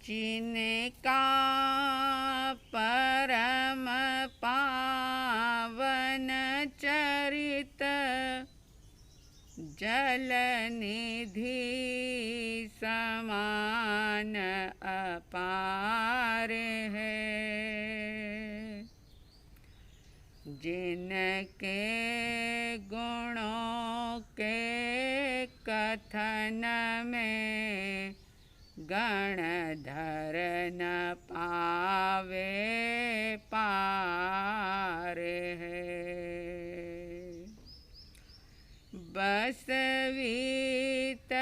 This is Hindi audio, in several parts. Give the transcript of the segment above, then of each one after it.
जिनका परम पावन चरित जल निधि समान अपार है। जिनके गुणों के कथन में गणधर न पावे पार है। बस वीतराग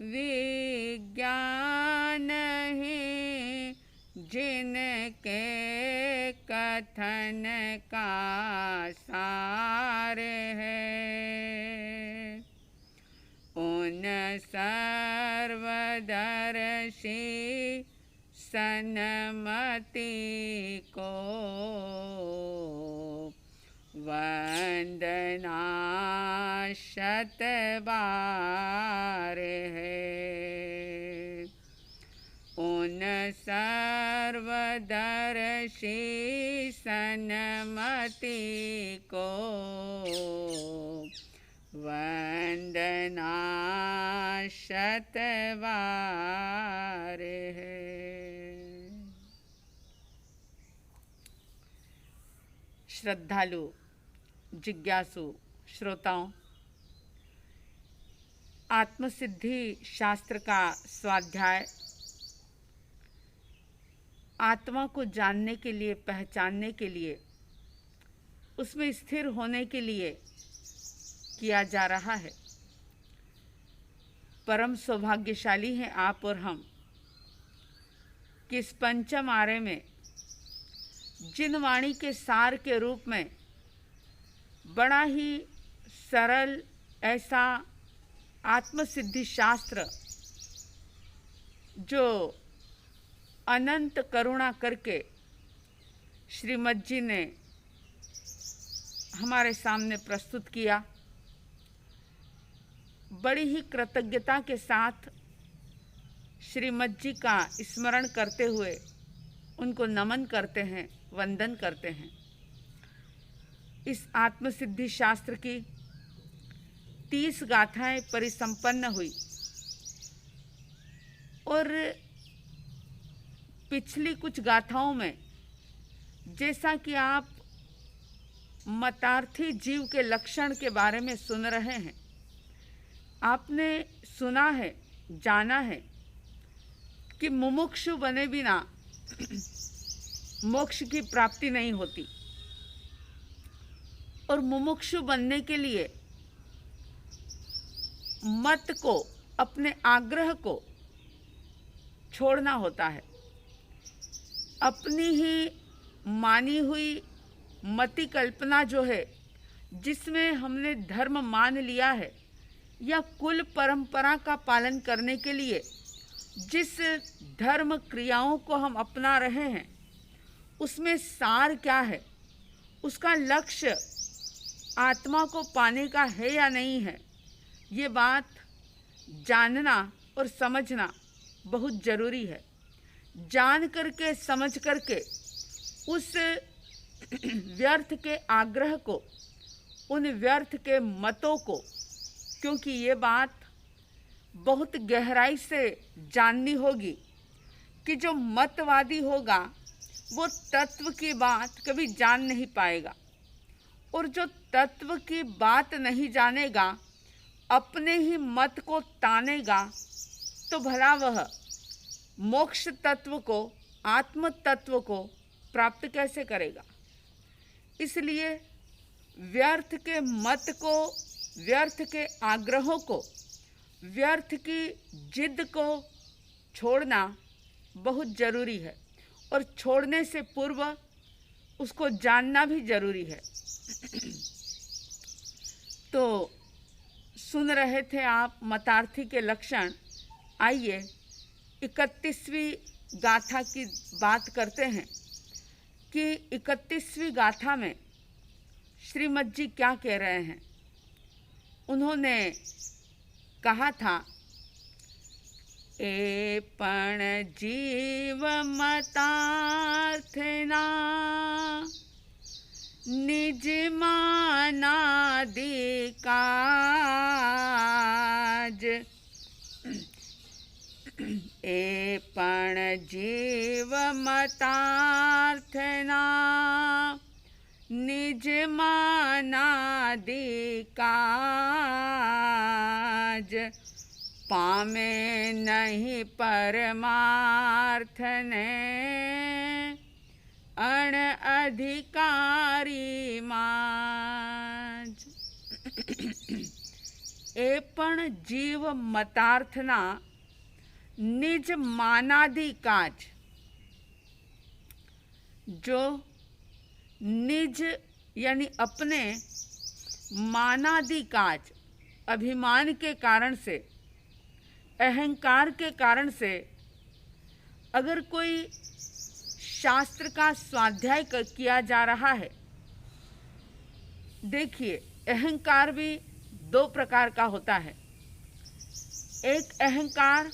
विज्ञान ही जिनके कथन का सार है। उन सर्वदर्शी सन्मति को वंदना शत बार है। उन सर्वदर्शी सन्मति को वंदना शत बार है। श्रद्धालु जिज्ञासु श्रोताओं, आत्मसिद्धि शास्त्र का स्वाध्याय आत्मा को जानने के लिए, पहचानने के लिए, उसमें स्थिर होने के लिए किया जा रहा है। परम सौभाग्यशाली हैं आप और हम कि इस पंचम आरे में जिन वाणी के सार के रूप में बड़ा ही सरल ऐसा आत्मसिद्धि शास्त्र जो अनंत करुणा करके श्रीमद् जी ने हमारे सामने प्रस्तुत किया, बड़ी ही कृतज्ञता के साथ श्रीमद् जी का स्मरण करते हुए उनको नमन करते हैं, वंदन करते हैं। इस आत्मसिद्धि शास्त्र की 30 गाथाएं परिसंपन्न हुई और पिछली कुछ गाथाओं में जैसा कि आप मतार्थी जीव के लक्षण के बारे में सुन रहे हैं, आपने सुना है, जाना है कि मुमुक्षु बने बिना मोक्ष की प्राप्ति नहीं होती और मुमुक्षु बनने के लिए मत को, अपने आग्रह को छोड़ना होता है। अपनी ही मानी हुई मति कल्पना जो है, जिसमें हमने धर्म मान लिया है, या कुल परंपरा का पालन करने के लिए जिस धर्म क्रियाओं को हम अपना रहे हैं, उसमें सार क्या है, उसका लक्ष्य आत्मा को पाने का है या नहीं है, ये बात जानना और समझना बहुत ज़रूरी है। जान करके, समझ करके उस व्यर्थ के आग्रह को, उन व्यर्थ के मतों को, क्योंकि ये बात बहुत गहराई से जाननी होगी कि जो मतवादी होगा वो तत्व की बात कभी जान नहीं पाएगा, और जो तत्व की बात नहीं जानेगा, अपने ही मत को तानेगा, तो भला वह मोक्ष तत्व को, आत्म तत्व को प्राप्त कैसे करेगा। इसलिए व्यर्थ के मत को, व्यर्थ के आग्रहों को, व्यर्थ की जिद को छोड़ना बहुत ज़रूरी है, और छोड़ने से पूर्व उसको जानना भी ज़रूरी है। तो सुन रहे थे आप मतार्थी के लक्षण। आइए 31वीं गाथा की बात करते हैं कि 31वीं गाथा में श्रीमद् जी क्या कह रहे हैं। उन्होंने कहा था ए पण जीव मतार्थना निज मानादि काज। ए पण जीव मतार्थना निज मानादि काज। पामे नहीं परमार्थ ने अण अधिकारी माज। ए पण जीव मतार्थना निज मानादि काज। जो निज यानी अपने मानादि काज, अभिमान के कारण से, अहंकार के कारण से अगर कोई शास्त्र का स्वाध्याय किया जा रहा है। देखिए, अहंकार भी दो प्रकार का होता है। एक अहंकार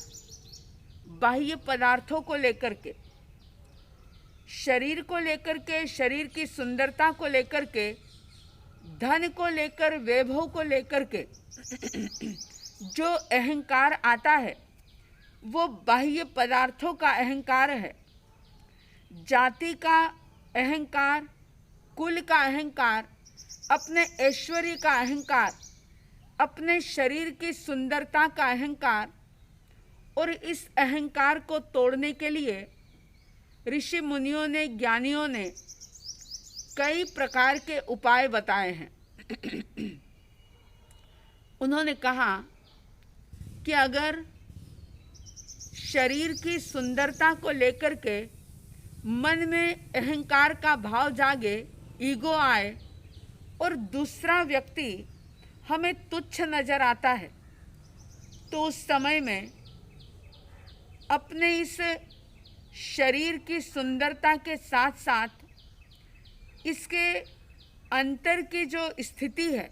बाह्य पदार्थों को लेकर के, शरीर को लेकर के, शरीर की सुंदरता को लेकर के, धन को लेकर, वैभव को लेकर के जो अहंकार आता है वो बाह्य पदार्थों का अहंकार है। जाति का अहंकार, कुल का अहंकार, अपने ऐश्वर्य का अहंकार, अपने शरीर की सुंदरता का अहंकार। और इस अहंकार को तोड़ने के लिए ऋषि मुनियों ने, ज्ञानियों ने कई प्रकार के उपाय बताए हैं। उन्होंने कहा कि अगर शरीर की सुंदरता को लेकर के मन में अहंकार का भाव जागे, ईगो आए और दूसरा व्यक्ति हमें तुच्छ नजर आता है, तो उस समय में अपने इस शरीर की सुंदरता के साथ साथ इसके अंतर की जो स्थिति है,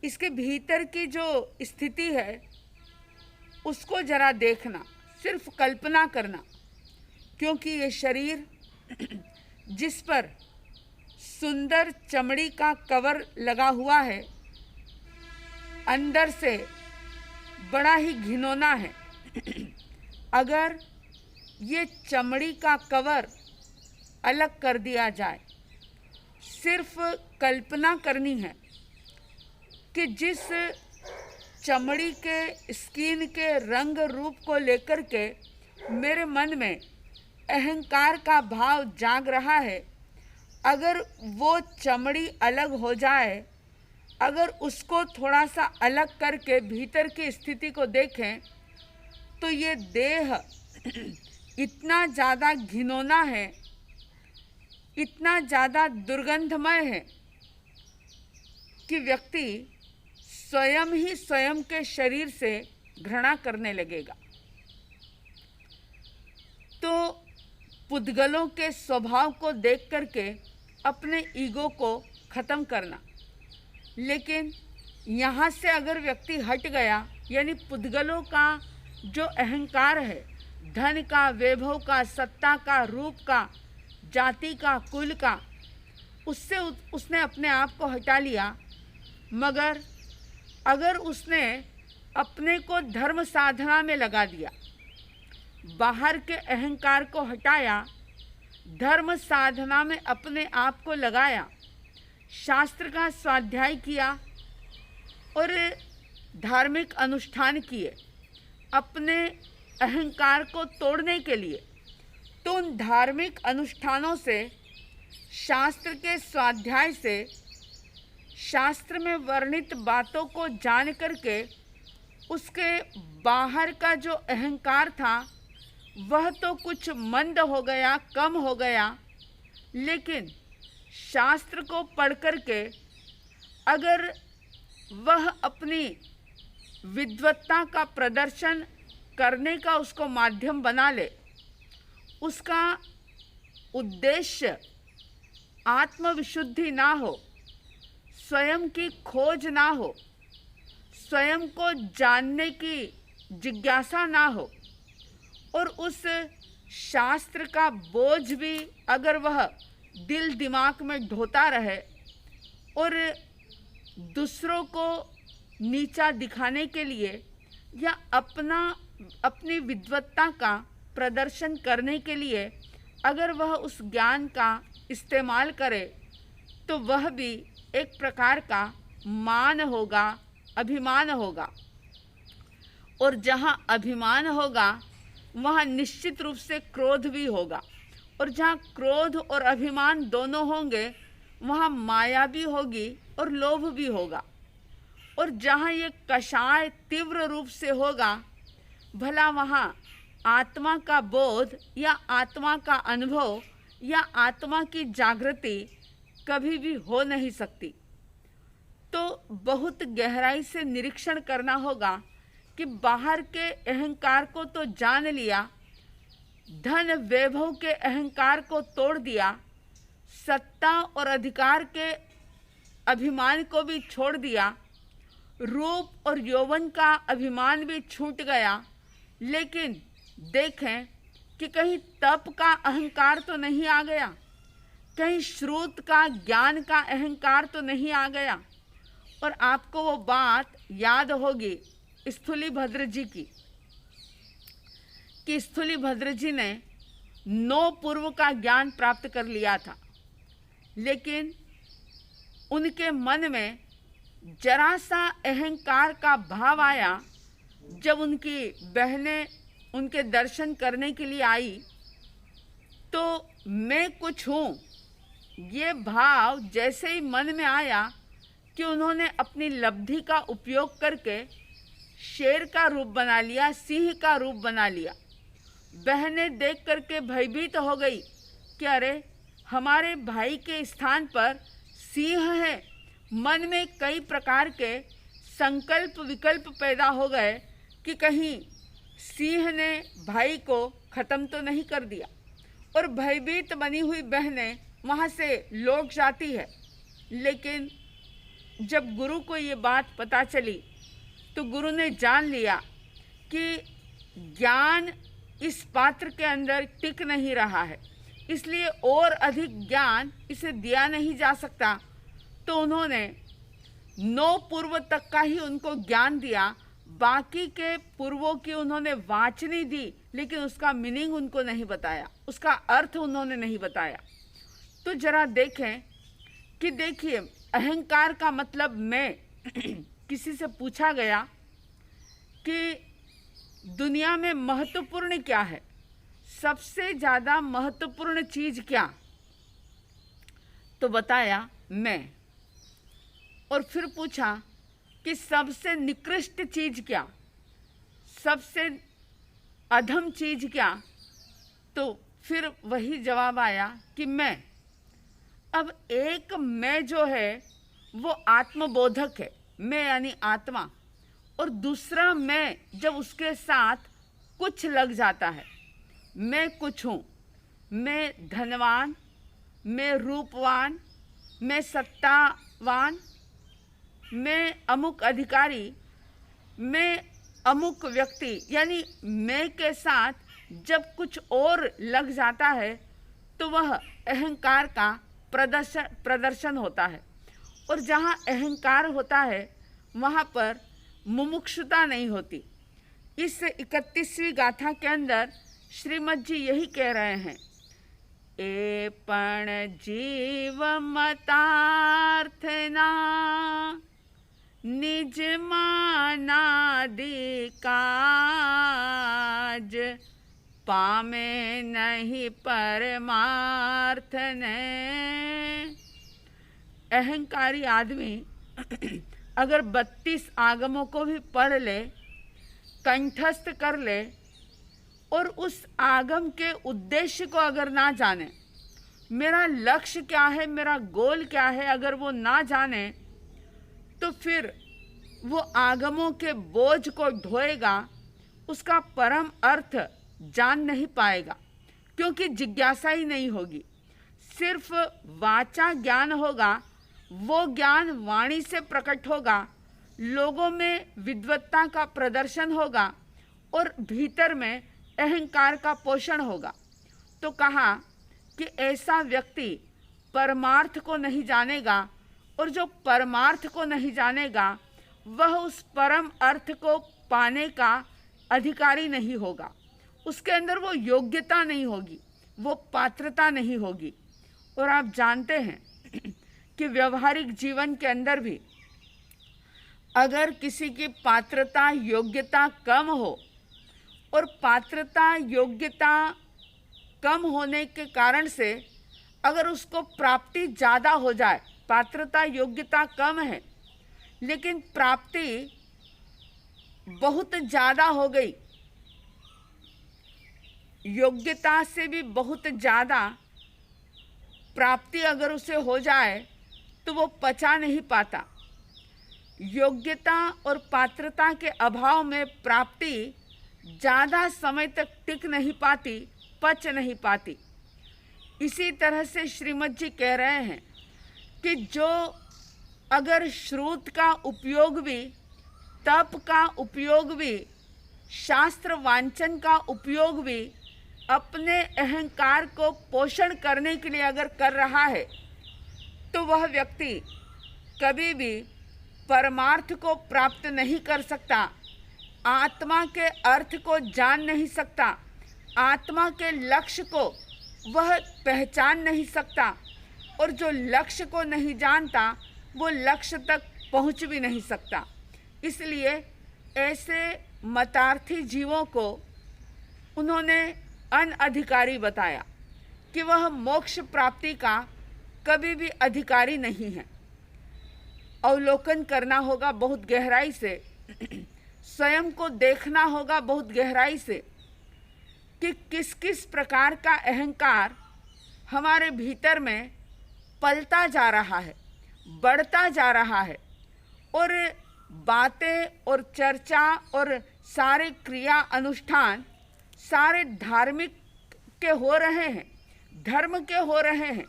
इसके भीतर की जो स्थिति है, उसको जरा देखना, सिर्फ कल्पना करना। क्योंकि ये शरीर जिस पर सुंदर चमड़ी का कवर लगा हुआ है, अंदर से बड़ा ही घिनौना है। अगर ये चमड़ी का कवर अलग कर दिया जाए, सिर्फ कल्पना करनी है कि जिस चमड़ी के, स्किन के रंग रूप को लेकर के मेरे मन में अहंकार का भाव जाग रहा है, अगर वो चमड़ी अलग हो जाए, अगर उसको थोड़ा सा अलग करके भीतर की स्थिति को देखें, तो ये देह इतना ज़्यादा घिनौना है, इतना ज़्यादा दुर्गंधमय है कि व्यक्ति स्वयं ही स्वयं के शरीर से घृणा करने लगेगा। तो पुद्गलों के स्वभाव को देख करके अपने ईगो को ख़त्म करना। लेकिन यहाँ से अगर व्यक्ति हट गया, यानी पुद्गलों का जो अहंकार है, धन का, वैभव का, सत्ता का, रूप का, जाति का, कुल का, उससे उसने अपने आप को हटा लिया। मगर अगर उसने अपने को धर्म साधना में लगा दिया, बाहर के अहंकार को हटाया, धर्म साधना में अपने आप को लगाया, शास्त्र का स्वाध्याय किया और धार्मिक अनुष्ठान किए अपने अहंकार को तोड़ने के लिए, तो उन धार्मिक अनुष्ठानों से, शास्त्र के स्वाध्याय से, शास्त्र में वर्णित बातों को जान करके उसके बाहर का जो अहंकार था वह तो कुछ मंद हो गया, कम हो गया। लेकिन शास्त्र को पढ़ करके अगर वह अपनी विद्वत्ता का प्रदर्शन करने का उसको माध्यम बना ले, उसका उद्देश्य आत्मविशुद्धि ना हो, स्वयं की खोज ना हो, स्वयं को जानने की जिज्ञासा ना हो, और उस शास्त्र का बोझ भी अगर वह दिल दिमाग में ढोता रहे और दूसरों को नीचा दिखाने के लिए या अपनी विद्वत्ता का प्रदर्शन करने के लिए अगर वह उस ज्ञान का इस्तेमाल करे तो वह भी एक प्रकार का मान होगा, अभिमान होगा। और जहाँ अभिमान होगा वहाँ निश्चित रूप से क्रोध भी होगा, और जहाँ क्रोध और अभिमान दोनों होंगे वहाँ माया भी होगी और लोभ भी होगा। और जहाँ ये कषाय तीव्र रूप से होगा भला वहाँ आत्मा का बोध या आत्मा का अनुभव या आत्मा की जागृति कभी भी हो नहीं सकती। तो बहुत गहराई से निरीक्षण करना होगा कि बाहर के अहंकार को तो जान लिया, धन वैभव के अहंकार को तोड़ दिया, सत्ता और अधिकार के अभिमान को भी छोड़ दिया, रूप और यौवन का अभिमान भी छूट गया, लेकिन देखें कि कहीं तप का अहंकार तो नहीं आ गया, कहीं श्रुत का ज्ञान का अहंकार तो नहीं आ गया। और आपको वो बात याद होगी स्थूलीभद्र जी की कि स्थूलीभद्र जी ने 9 पूर्व का ज्ञान प्राप्त कर लिया था, लेकिन उनके मन में जरा सा अहंकार का भाव आया जब उनकी बहनें उनके दर्शन करने के लिए आई। तो मैं कुछ हूँ ये भाव जैसे ही मन में आया कि उन्होंने अपनी लब्धि का उपयोग करके शेर का रूप बना लिया, सिंह का रूप बना लिया। बहनें देख करके भयभीत हो गई कि अरे हमारे भाई के स्थान पर सिंह है। मन में कई प्रकार के संकल्प विकल्प पैदा हो गए कि कहीं सिंह ने भाई को ख़त्म तो नहीं कर दिया। और भयभीत बनी हुई बहनें वहाँ से लौट जाती है। लेकिन जब गुरु को ये बात पता चली तो गुरु ने जान लिया कि ज्ञान इस पात्र के अंदर टिक नहीं रहा है, इसलिए और अधिक ज्ञान इसे दिया नहीं जा सकता। तो उन्होंने 9 पूर्व तक का ही उनको ज्ञान दिया, बाकी के पूर्वों की उन्होंने वाचनी दी, लेकिन उसका मीनिंग उनको नहीं बताया, उसका अर्थ उन्होंने नहीं बताया। तो जरा देखें कि देखिए अहंकार का मतलब मैं किसी से पूछा गया कि दुनिया में महत्वपूर्ण क्या है, सबसे ज़्यादा महत्वपूर्ण चीज़ क्या, तो बताया मैं। और फिर पूछा कि सबसे निकृष्ट चीज़ क्या, सबसे अधम चीज़ क्या, तो फिर वही जवाब आया कि मैं। अब एक मैं जो है वो आत्मबोधक है, मैं यानी आत्मा, और दूसरा मैं जब उसके साथ कुछ लग जाता है, मैं कुछ हूँ, मैं धनवान, मैं रूपवान, मैं सत्तावान, मैं अमुक अधिकारी, मैं अमुक व्यक्ति, यानी मैं के साथ जब कुछ और लग जाता है तो वह अहंकार का प्रदर्शन होता है। और जहाँ अहंकार होता है वहाँ पर मुमुक्षुता नहीं होती। इस 31वीं गाथा के अंदर श्रीमद जी यही कह रहे हैं, ए पण जीव मतार्थना निज मानादि काज पामे नहीं परमार्थ ने। अहंकारी आदमी अगर 32 आगमों को भी पढ़ ले, कंठस्थ कर ले, और उस आगम के उद्देश्य को अगर ना जाने, मेरा लक्ष्य क्या है, मेरा गोल क्या है, अगर वो ना जाने तो फिर वो आगमों के बोझ को ढोएगा, उसका परम अर्थ जान नहीं पाएगा, क्योंकि जिज्ञासा ही नहीं होगी। सिर्फ वाचा ज्ञान होगा, वो ज्ञान वाणी से प्रकट होगा, लोगों में विद्वत्ता का प्रदर्शन होगा और भीतर में अहंकार का पोषण होगा। तो कहा कि ऐसा व्यक्ति परमार्थ को नहीं जानेगा, और जो परमार्थ को नहीं जानेगा वह उस परम अर्थ को पाने का अधिकारी नहीं होगा। उसके अंदर वो योग्यता नहीं होगी, वो पात्रता नहीं होगी। और आप जानते हैं कि व्यवहारिक जीवन के अंदर भी अगर किसी की पात्रता योग्यता कम हो, और पात्रता योग्यता कम होने के कारण से अगर उसको प्राप्ति ज़्यादा हो जाए, पात्रता योग्यता कम है लेकिन प्राप्ति बहुत ज़्यादा हो गई, योग्यता से भी बहुत ज़्यादा प्राप्ति अगर उसे हो जाए तो वो पचा नहीं पाता। योग्यता और पात्रता के अभाव में प्राप्ति ज़्यादा समय तक टिक नहीं पाती, पच नहीं पाती। इसी तरह से श्रीमद् जी कह रहे हैं कि जो अगर श्रुत का उपयोग भी, तप का उपयोग भी, शास्त्र वांचन का उपयोग भी अपने अहंकार को पोषण करने के लिए अगर कर रहा है तो वह व्यक्ति कभी भी परमार्थ को प्राप्त नहीं कर सकता, आत्मा के अर्थ को जान नहीं सकता, आत्मा के लक्ष्य को वह पहचान नहीं सकता, और जो लक्ष्य को नहीं जानता वो लक्ष्य तक पहुंच भी नहीं सकता। इसलिए ऐसे मतार्थी जीवों को उन्होंने अनअधिकारी बताया कि वह मोक्ष प्राप्ति का कभी भी अधिकारी नहीं है। अवलोकन करना होगा बहुत गहराई से, स्वयं को देखना होगा बहुत गहराई से कि किस किस प्रकार का अहंकार हमारे भीतर में पलता जा रहा है, बढ़ता जा रहा है, और बातें और चर्चा और सारे क्रिया अनुष्ठान सारे धार्मिक के हो रहे हैं, धर्म के हो रहे हैं,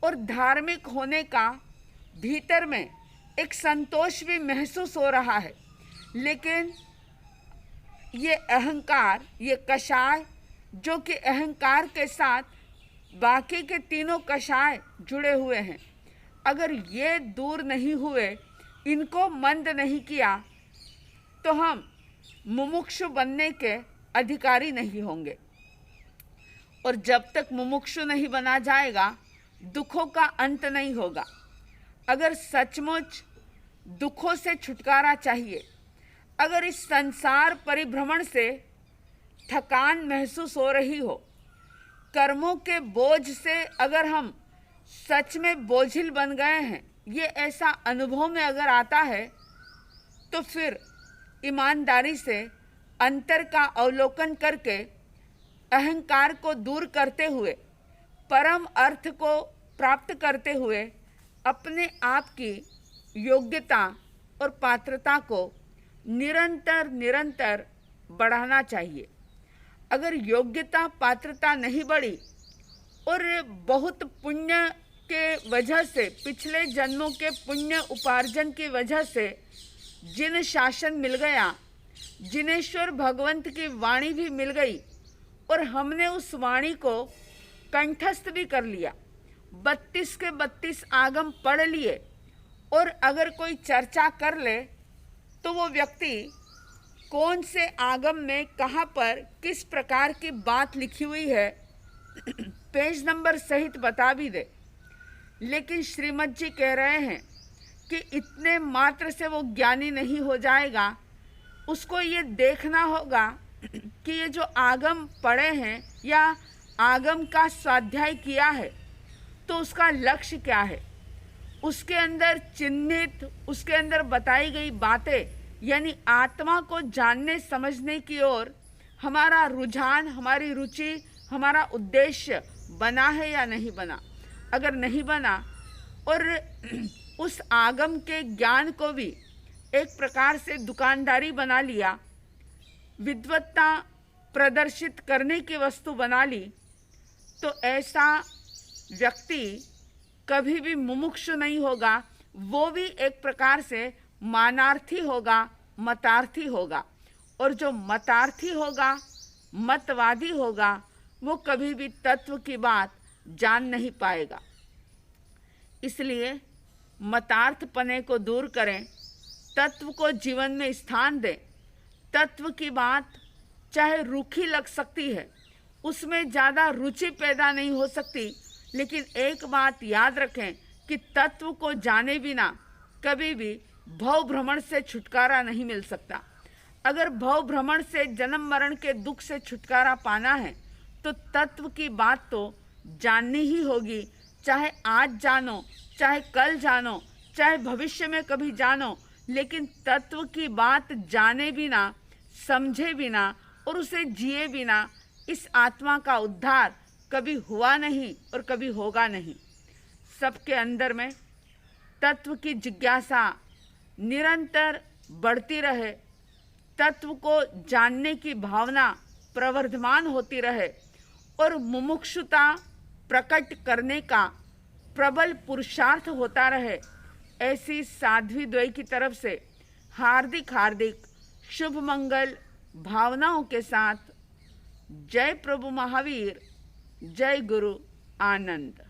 और धार्मिक होने का भीतर में एक संतोष भी महसूस हो रहा है। लेकिन ये अहंकार, ये कषाय जो कि अहंकार के साथ बाकी के तीनों कषाय जुड़े हुए हैं, अगर ये दूर नहीं हुए, इनको मंद नहीं किया तो हम मुमुक्षु बनने के अधिकारी नहीं होंगे। और जब तक मुमुक्षु नहीं बना जाएगा दुखों का अंत नहीं होगा। अगर सचमुच दुखों से छुटकारा चाहिए, अगर इस संसार परिभ्रमण से थकान महसूस हो रही हो, कर्मों के बोझ से अगर हम सच में बोझिल बन गए हैं, ये ऐसा अनुभव में अगर आता है, तो फिर ईमानदारी से अंतर का अवलोकन करके अहंकार को दूर करते हुए, परम अर्थ को प्राप्त करते हुए अपने आप की योग्यता और पात्रता को निरंतर निरंतर बढ़ाना चाहिए। अगर योग्यता पात्रता नहीं बढ़ी और बहुत पुण्य के वजह से, पिछले जन्मों के पुण्य उपार्जन की वजह से जिन शासन मिल गया, जिनेश्वर भगवंत की वाणी भी मिल गई और हमने उस वाणी को कंठस्थ भी कर लिया, 32 के 32 आगम पढ़ लिए, और अगर कोई चर्चा कर ले तो वो व्यक्ति कौन से आगम में कहाँ पर किस प्रकार की बात लिखी हुई है पेज नंबर सहित बता भी दे। लेकिन श्रीमद् जी कह रहे हैं कि इतने मात्र से वो ज्ञानी नहीं हो जाएगा, उसको ये देखना होगा कि ये जो आगम पढ़े हैं या आगम का स्वाध्याय किया है तो उसका लक्ष्य क्या है, उसके अंदर चिन्हित, उसके अंदर बताई गई बातें, यानी आत्मा को जानने समझने की ओर हमारा रुझान, हमारी रुचि, हमारा उद्देश्य बना है या नहीं बना। अगर नहीं बना और उस आगम के ज्ञान को भी एक प्रकार से दुकानदारी बना लिया, विद्वत्ता प्रदर्शित करने की वस्तु बना ली, तो ऐसा व्यक्ति कभी भी मुमुक्षु नहीं होगा, वो भी एक प्रकार से मानार्थी होगा, मतार्थी होगा। और जो मतार्थी होगा, मतवादी होगा वो कभी भी तत्व की बात जान नहीं पाएगा। इसलिए मतार्थपने को दूर करें, तत्व को जीवन में स्थान दें। तत्व की बात चाहे रूखी लग सकती है, उसमें ज़्यादा रुचि पैदा नहीं हो सकती, लेकिन एक बात याद रखें कि तत्व को जाने बिना कभी भी भव भ्रमण से छुटकारा नहीं मिल सकता। अगर भव भ्रमण से जन्म मरण के दुख से छुटकारा पाना है तो तत्व की बात तो जाननी ही होगी। चाहे आज जानो, चाहे कल जानो, चाहे भविष्य में कभी जानो, लेकिन तत्व की बात जाने बिना, समझे बिना और उसे जिए बिना इस आत्मा का उद्धार कभी हुआ नहीं और कभी होगा नहीं। सबके अंदर में तत्व की जिज्ञासा निरंतर बढ़ती रहे, तत्व को जानने की भावना प्रवर्धमान होती रहे और मुमुक्षुता प्रकट करने का प्रबल पुरुषार्थ होता रहे, ऐसी साध्वी द्वय की तरफ से हार्दिक हार्दिक शुभ मंगल भावनाओं के साथ जय प्रभु महावीर, जय गुरु आनंद।